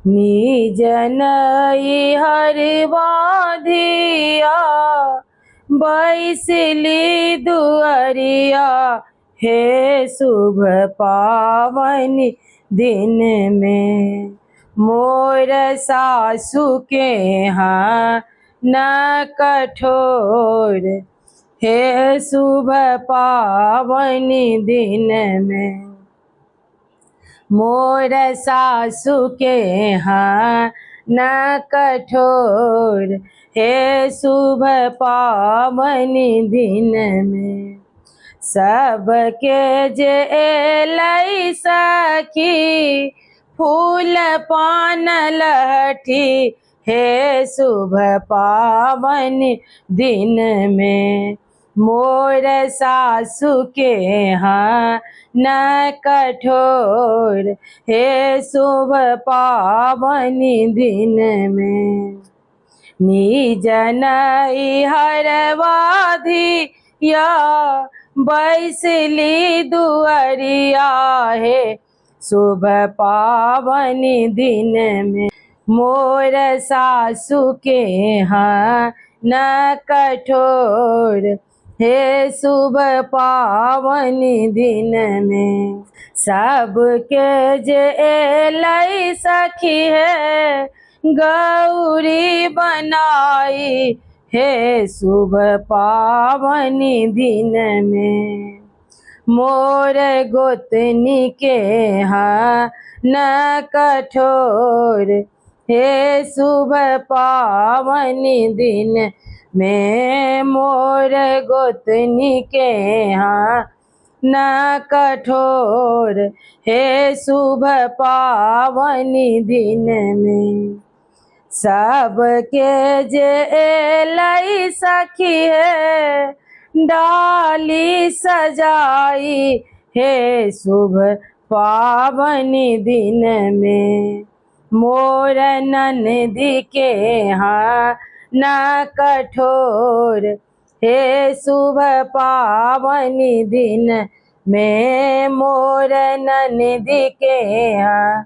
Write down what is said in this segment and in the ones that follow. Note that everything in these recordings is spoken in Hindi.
निज नई हर बाधिया बैसली दुअरिया, हे शुभ पावन दिन में मोर सासु के यहाँ न कठोर, हे शुभ पावन दिन में मोर सासु के यहाँ न कठोर, हे शुभ पावन दिन में सबके जे एलै सखी फूल पान लहठी, हे शुभ पावन दिन में मोर सासु के यहाँ न कठोर, हे शुभ पावन दिन में निज नई हरवाधिया बैसली दुअरिया, हे शुभ पावन दिन में मोर सासु के यहाँ न कठोर, हे शुभ पावन दिन में सबके जे एलै सखी है गौरी बनाई, हे शुभ पावन दिन में मोर गोतनी के यहाँ न कठोर, हे शुभ पावन दिन में मोर गोतनी के यहाँ न कठोर, हे शुभ पावन दिन में सबके जे एलै सखी है डाली सजाई, हे शुभ पावन दिन में मोर ननदी के यहाँ न कठोर, हे शुभ पावन दिन में मोर ननदी के यहाँ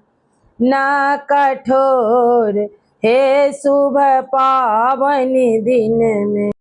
न कठोर, हे शुभ पावन दिन में।